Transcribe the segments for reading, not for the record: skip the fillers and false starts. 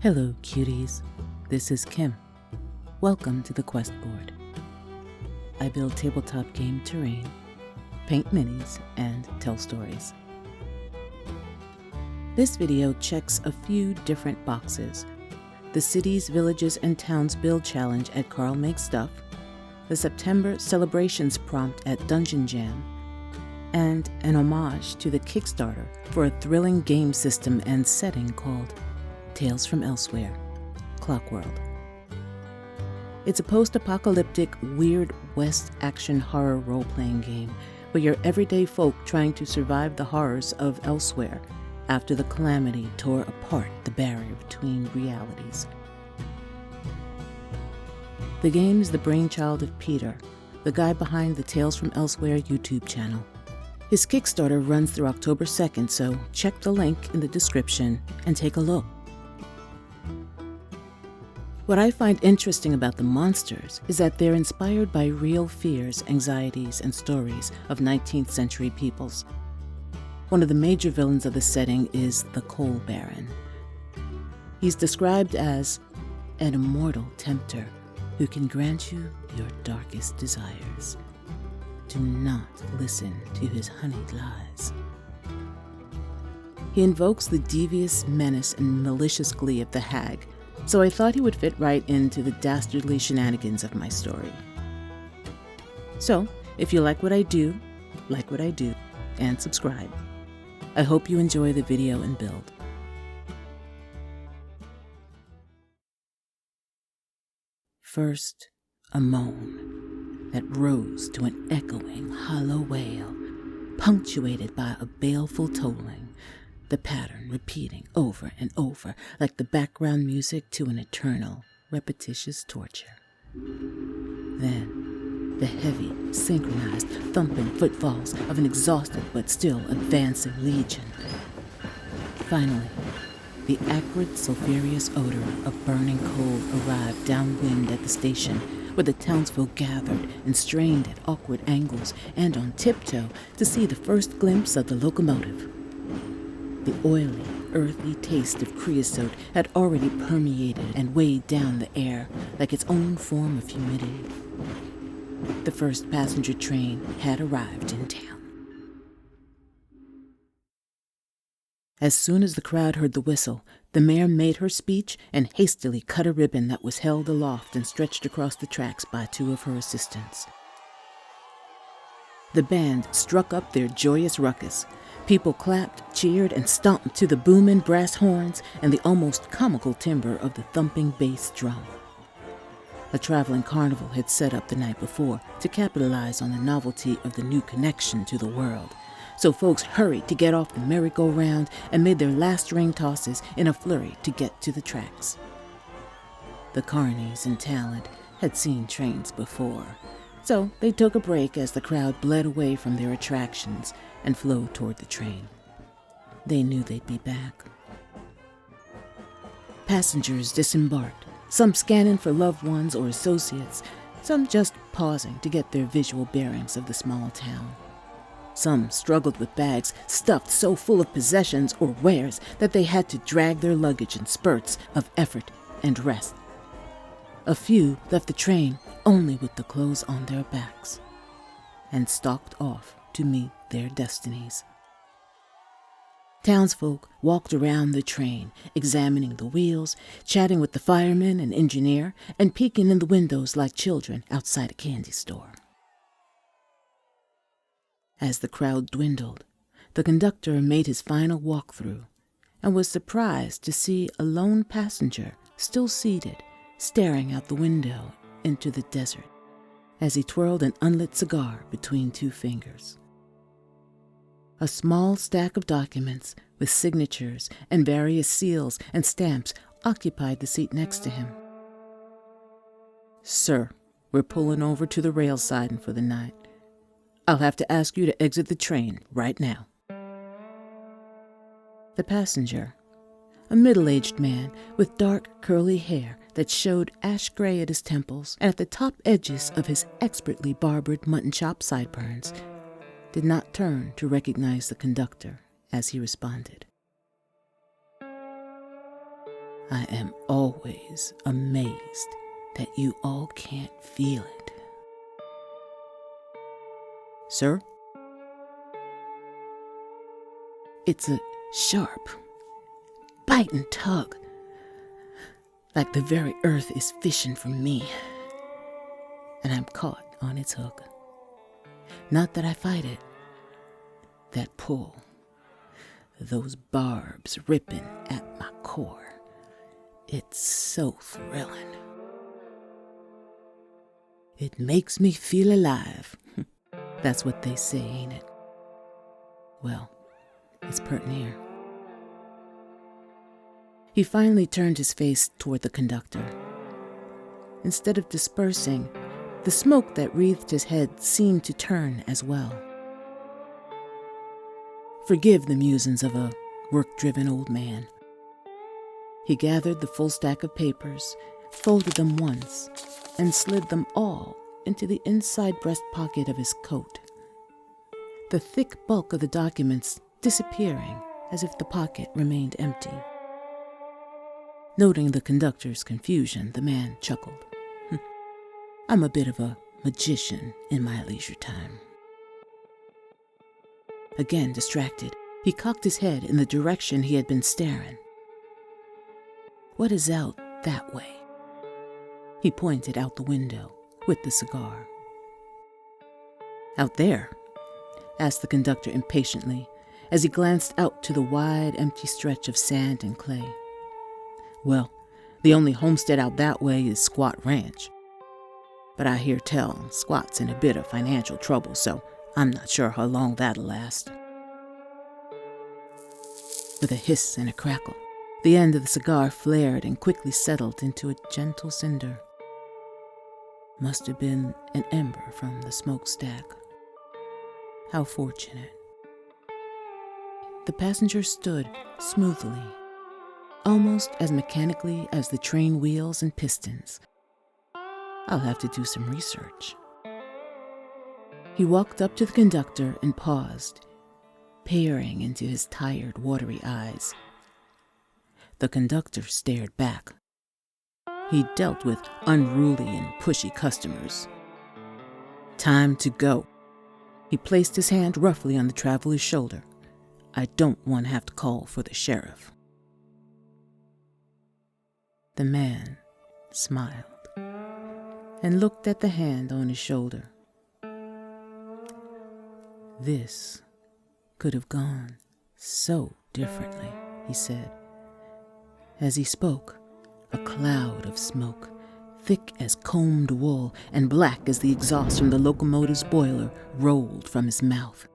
Hello, cuties. This is Kim. Welcome to the Quest Board. I build tabletop game terrain, paint minis, and tell stories. This video checks a few different boxes. The Cities, Villages, and Towns Build Challenge at Karl Makes Stuff, the September Celebrations prompt at Dungeon Jam, and an homage to the Kickstarter for a thrilling game system and setting called Tales from Elsewhere, Clockworld. It's a post-apocalyptic, weird West action horror role-playing game where you're everyday folk trying to survive the horrors of Elsewhere after the calamity tore apart the barrier between realities. The game is the brainchild of Peter, the guy behind the Tales from Elsewhere YouTube channel. His Kickstarter runs through October 2nd, so check the link in the description and take a look. What I find interesting about the monsters is that they're inspired by real fears, anxieties, and stories of 19th century peoples. One of the major villains of the setting is the Coal Baron. He's described as an immortal tempter who can grant you your darkest desires. Do not listen to his honeyed lies. He invokes the devious menace and malicious glee of the hag, so I thought he would fit right into the dastardly shenanigans of my story. So, if you like what I do, and subscribe. I hope you enjoy the video and build. First, a moan that rose to an echoing, hollow wail, punctuated by a baleful tolling, the pattern repeating over and over like the background music to an eternal, repetitious torture. Then, the heavy, synchronized, thumping footfalls of an exhausted but still advancing legion. Finally, the acrid, sulphurous odor of burning coal arrived downwind at the station, where the townsfolk gathered and strained at awkward angles and on tiptoe to see the first glimpse of the locomotive. The oily, earthy taste of creosote had already permeated and weighed down the air like its own form of humidity. The first passenger train had arrived in town. As soon as the crowd heard the whistle, the mayor made her speech and hastily cut a ribbon that was held aloft and stretched across the tracks by two of her assistants. The band struck up their joyous ruckus. People clapped, cheered, and stomped to the booming brass horns and the almost comical timbre of the thumping bass drum. A traveling carnival had set up the night before to capitalize on the novelty of the new connection to the world, so folks hurried to get off the merry-go-round and made their last ring tosses in a flurry to get to the tracks. The carnies and talent had seen trains before, so they took a break as the crowd bled away from their attractions and flowed toward the train. They knew they'd be back. Passengers disembarked, some scanning for loved ones or associates, some just pausing to get their visual bearings of the small town. Some struggled with bags stuffed so full of possessions or wares that they had to drag their luggage in spurts of effort and rest. A few left the train only with the clothes on their backs and stalked off to meet their destinies. Townsfolk walked around the train, examining the wheels, chatting with the fireman and engineer, and peeking in the windows like children outside a candy store. As the crowd dwindled, the conductor made his final walkthrough and was surprised to see a lone passenger still seated, staring out the window into the desert as he twirled an unlit cigar between two fingers. A small stack of documents with signatures and various seals and stamps occupied the seat next to him. "Sir, we're pulling over to the rail siding for the night. I'll have to ask you to exit the train right now." The passenger, a middle-aged man with dark, curly hair that showed ash gray at his temples and at the top edges of his expertly barbered mutton chop sideburns, did not turn to recognize the conductor as he responded. I am always amazed that you all can't feel it. Sir? It's a sharp, biting tug, like the very earth is fishing for me, and I'm caught on its hook. Not that I fight it. That pull, those barbs ripping at my core, it's so thrilling. It makes me feel alive. That's what they say, ain't it? Well, it's pert near. He finally turned his face toward the conductor. Instead of dispersing, the smoke that wreathed his head seemed to turn as well. Forgive the musings of a work-driven old man. He gathered the full stack of papers, folded them once, and slid them all into the inside breast pocket of his coat, the thick bulk of the documents disappearing as if the pocket remained empty. Noting the conductor's confusion, the man chuckled. I'm a bit of a magician in my leisure time. Again distracted, he cocked his head in the direction he had been staring. What is out that way? He pointed out the window with the cigar. Out there? Asked the conductor impatiently as he glanced out to the wide, empty stretch of sand and clay. Well, the only homestead out that way is Squat Ranch. But I hear tell Squat's in a bit of financial trouble, so I'm not sure how long that'll last. With a hiss and a crackle, the end of the cigar flared and quickly settled into a gentle cinder. Must have been an ember from the smokestack. How fortunate. The passenger stood smoothly, almost as mechanically as the train wheels and pistons. I'll have to do some research. He walked up to the conductor and paused, peering into his tired, watery eyes. The conductor stared back. He dealt with unruly and pushy customers. Time to go. He placed his hand roughly on the traveler's shoulder. I don't want to have to call for the sheriff. The man smiled and looked at the hand on his shoulder. This could have gone so differently, he said. As he spoke, a cloud of smoke, thick as combed wool and black as the exhaust from the locomotive's boiler, rolled from his mouth.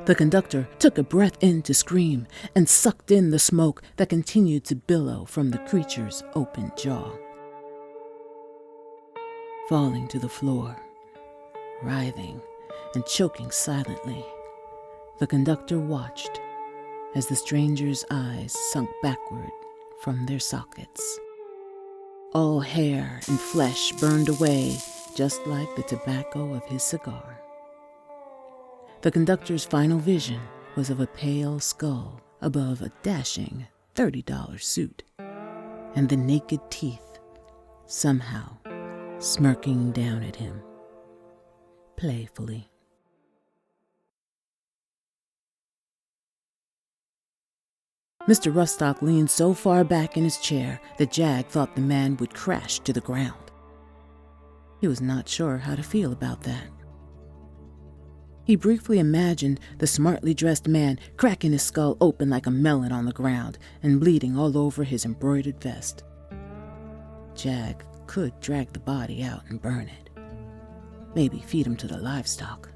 The conductor took a breath in to scream and sucked in the smoke that continued to billow from the creature's open jaw. Falling to the floor, writhing and choking silently, the conductor watched as the stranger's eyes sunk backward from their sockets. All hair and flesh burned away, just like the tobacco of his cigar. The conductor's final vision was of a pale skull above a dashing $30 suit, and the naked teeth somehow smirking down at him, playfully. Mr. Rustock leaned so far back in his chair that Jag thought the man would crash to the ground. He was not sure how to feel about that. He briefly imagined the smartly dressed man cracking his skull open like a melon on the ground and bleeding all over his embroidered vest. Jag could drag the body out and burn it. Maybe feed him to the livestock.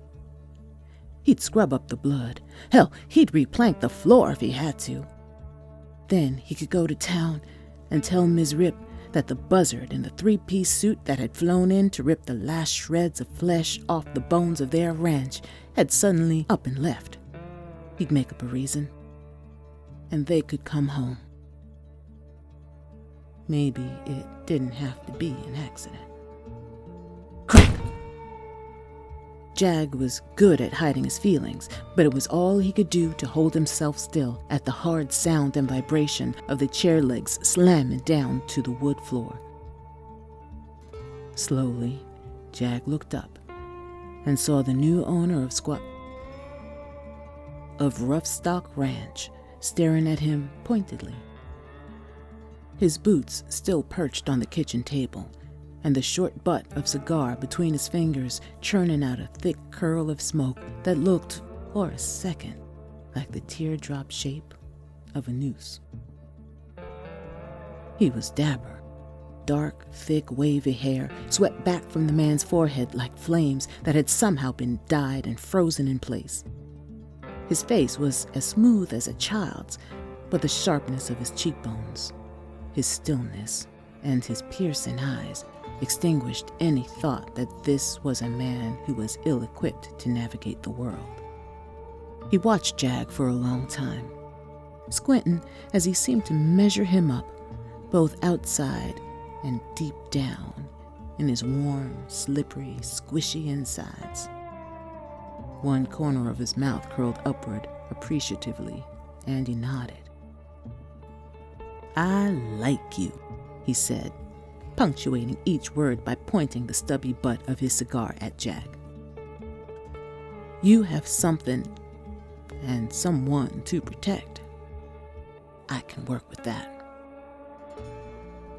He'd scrub up the blood. Hell, he'd replank the floor if he had to. Then he could go to town and tell Ms. Rip that the buzzard in the three-piece suit that had flown in to rip the last shreds of flesh off the bones of their ranch had suddenly up and left. He'd make up a reason, and they could come home. Maybe it didn't have to be an accident. Crack! Jag was good at hiding his feelings, but it was all he could do to hold himself still at the hard sound and vibration of the chair legs slamming down to the wood floor. Slowly, Jag looked up and saw the new owner of Rough Stock Ranch staring at him pointedly. His boots still perched on the kitchen table, and the short butt of cigar between his fingers churning out a thick curl of smoke that looked, for a second, like the teardrop shape of a noose. He was dapper. Dark, thick, wavy hair swept back from the man's forehead like flames that had somehow been dyed and frozen in place. His face was as smooth as a child's, but the sharpness of his cheekbones, his stillness, and his piercing eyes extinguished any thought that this was a man who was ill-equipped to navigate the world. He watched Jag for a long time, squinting as he seemed to measure him up, both outside and deep down in his warm, slippery, squishy insides. One corner of his mouth curled upward appreciatively, and he nodded. "I like you," he said, punctuating each word by pointing the stubby butt of his cigar at Jag. "You have something and someone to protect. I can work with that."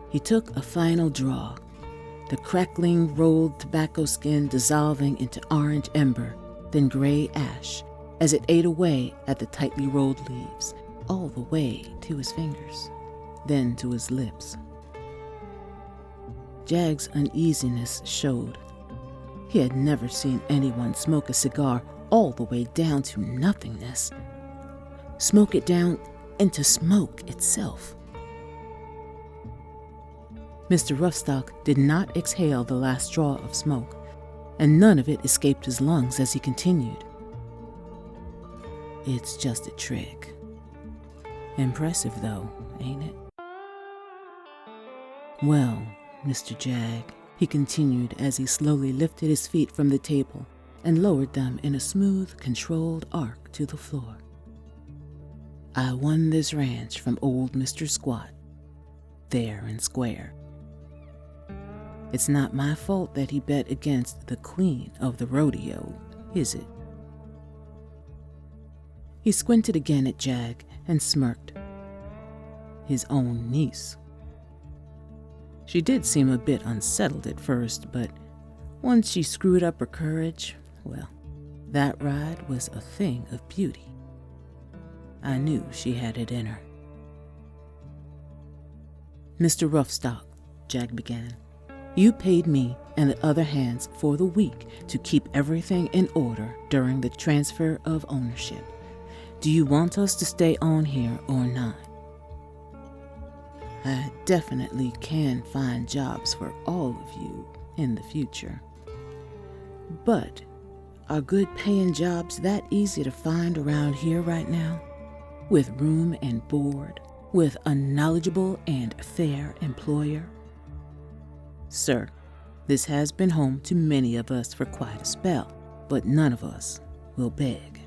He took a final draw, the crackling rolled tobacco skin dissolving into orange ember, then gray ash, as it ate away at the tightly rolled leaves, all the way to his fingers, then to his lips. Jag's uneasiness showed. He had never seen anyone smoke a cigar all the way down to nothingness. Smoke it down into smoke itself. Mr. Roughstock did not exhale the last straw of smoke, and none of it escaped his lungs as he continued. "It's just a trick. Impressive, though, ain't it? Well, Mr. Jag," he continued as he slowly lifted his feet from the table and lowered them in a smooth, controlled arc to the floor. "I won this ranch from old Mr. Squat, fair and square. It's not my fault that he bet against the queen of the rodeo, is it?" He squinted again at Jag and smirked. His own niece. She did seem a bit unsettled at first, but once she screwed up her courage, well, that ride was a thing of beauty. I knew she had it in her. "Mr. Roughstock," Jag began, "you paid me and the other hands for the week to keep everything in order during the transfer of ownership. Do you want us to stay on here or not? I definitely can find jobs for all of you in the future. But are good paying jobs that easy to find around here right now? With room and board, with a knowledgeable and fair employer? Sir, this has been home to many of us for quite a spell, but none of us will beg."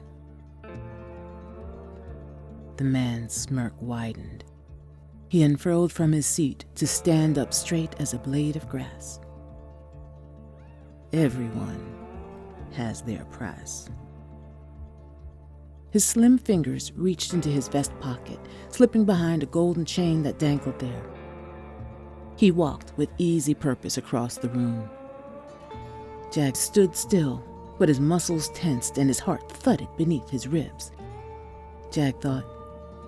The man's smirk widened. He unfurled from his seat to stand up straight as a blade of grass. "Everyone has their price." His slim fingers reached into his vest pocket, slipping behind a golden chain that dangled there. He walked with easy purpose across the room. Jag stood still, but his muscles tensed and his heart thudded beneath his ribs. Jag thought,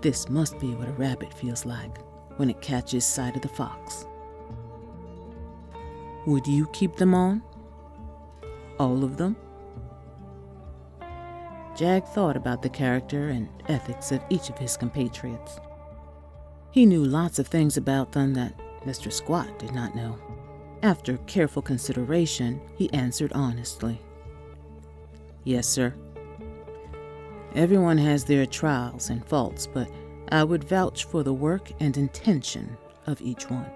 this must be what a rabbit feels like when it catches sight of the fox. "Would you keep them on? All of them?" Jag thought about the character and ethics of each of his compatriots. He knew lots of things about them that Mr. Squat did not know. After careful consideration, he answered honestly. "Yes, sir. Everyone has their trials and faults, but I would vouch for the work and intention of each one."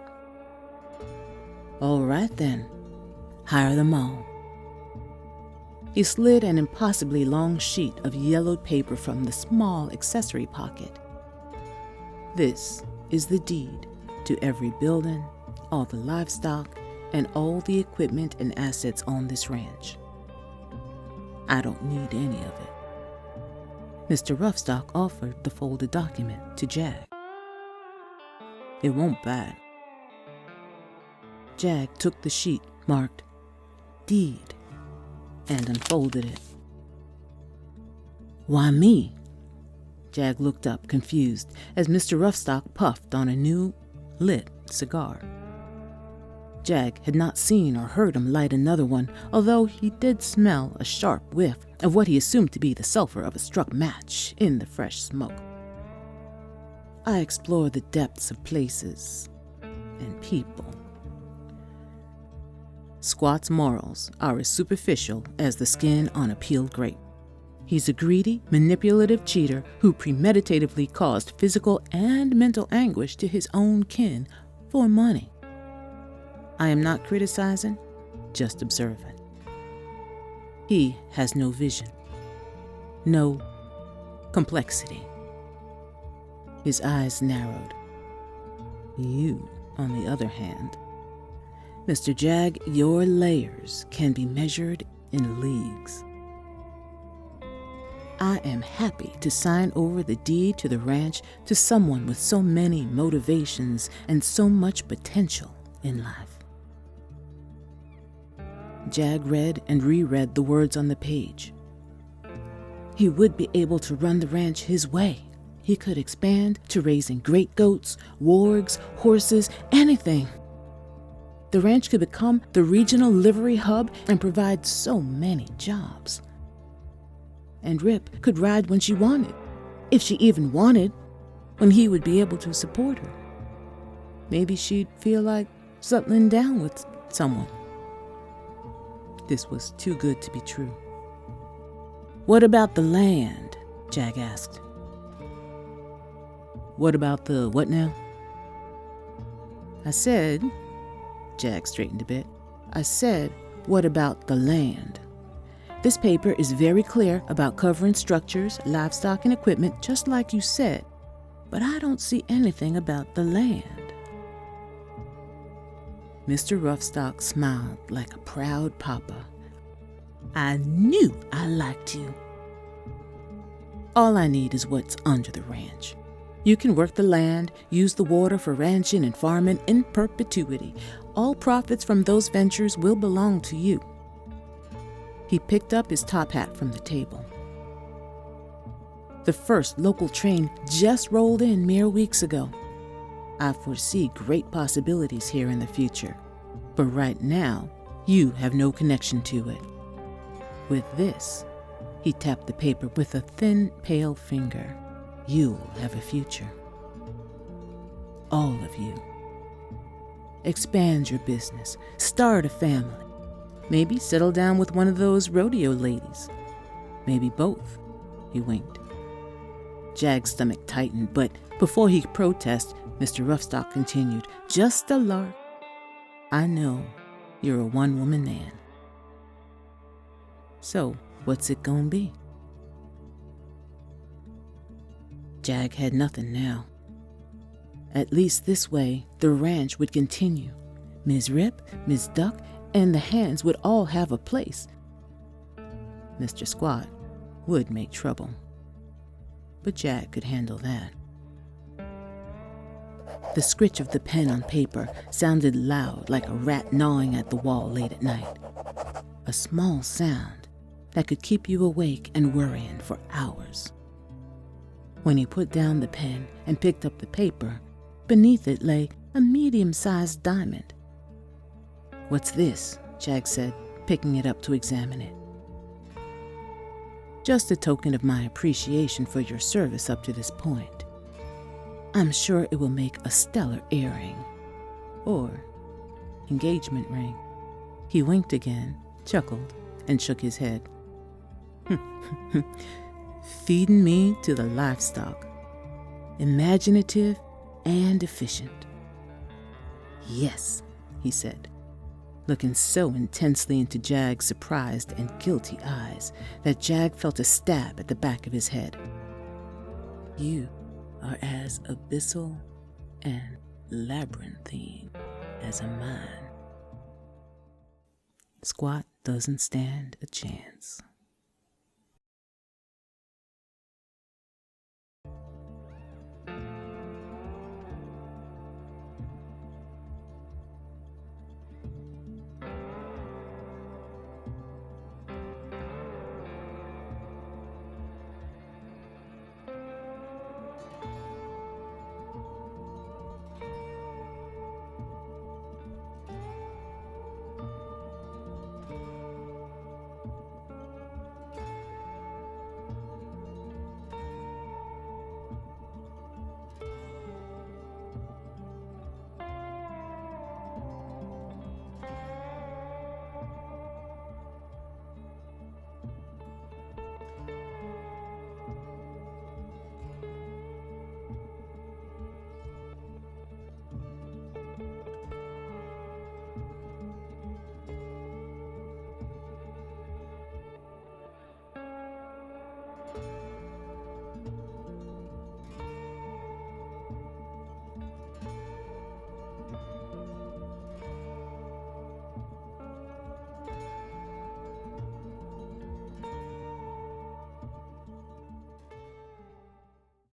"All right then, hire them all." He slid an impossibly long sheet of yellowed paper from the small accessory pocket. This is the deed to every building, all the livestock, and all the equipment and assets on this ranch. I don't need any of it. Mr. Roughstock offered the folded document to Jag. It won't bad. Jag took the sheet marked Deed and unfolded it. Why me? Jag looked up, confused, as Mr. Roughstock puffed on a new, lit cigar. Jag had not seen or heard him light another one, although he did smell a sharp whiff of what he assumed to be the sulfur of a struck match in the fresh smoke. I explore the depths of places and people. Squat's morals are as superficial as the skin on a peeled grape. He's a greedy, manipulative cheater who premeditatively caused physical and mental anguish to his own kin for money. I am not criticizing, just observing. He has no vision, no complexity. His eyes narrowed. You, on the other hand, Mr. Jag, your layers can be measured in leagues. I am happy to sign over the deed to the ranch to someone with so many motivations and so much potential in life. Jag read and reread the words on the page. He would be able to run the ranch his way. He could expand to raising great goats, wargs, horses, anything. The ranch could become the regional livery hub and provide so many jobs. And Rip could ride when she wanted, if she even wanted, when he would be able to support her. Maybe she'd feel like settling down with someone. This was too good to be true. What about the land? Jag asked. What about the what now? I said, Jag straightened a bit. I said, what about the land? This paper is very clear about covering structures, livestock, and equipment, just like you said, but I don't see anything about the land. Mr. Roughstock smiled like a proud papa. I knew I liked you. All I need is what's under the ranch. You can work the land, use the water for ranching and farming in perpetuity. All profits from those ventures will belong to you. He picked up his top hat from the table. The first local train just rolled in mere weeks ago. I foresee great possibilities here in the future, but right now, you have no connection to it. With this, he tapped the paper with a thin, pale finger. You'll have a future. All of you. Expand your business, start a family. Maybe settle down with one of those rodeo ladies. Maybe both, he winked. Jag's stomach tightened, but before he could protest, Mr. Roughstock continued, just a lark. I know you're a one-woman man. So, what's it gonna be? Jag had nothing now. At least this way, the ranch would continue. Ms. Rip, Ms. Duck, and the hands would all have a place. Mr. Squat would make trouble, but Jag could handle that. The scritch of the pen on paper sounded loud like a rat gnawing at the wall late at night. A small sound that could keep you awake and worrying for hours. When he put down the pen and picked up the paper, beneath it lay a medium-sized diamond. What's this? Jag said, picking it up to examine it. Just a token of my appreciation for your service up to this point. I'm sure it will make a stellar earring. Or engagement ring. He winked again, chuckled, and shook his head. Feeding me to the livestock. Imaginative and efficient. Yes, he said. looking so intensely into Jag's surprised and guilty eyes that Jag felt a stab at the back of his head. You are as abyssal and labyrinthine as a mine. Squat doesn't stand a chance.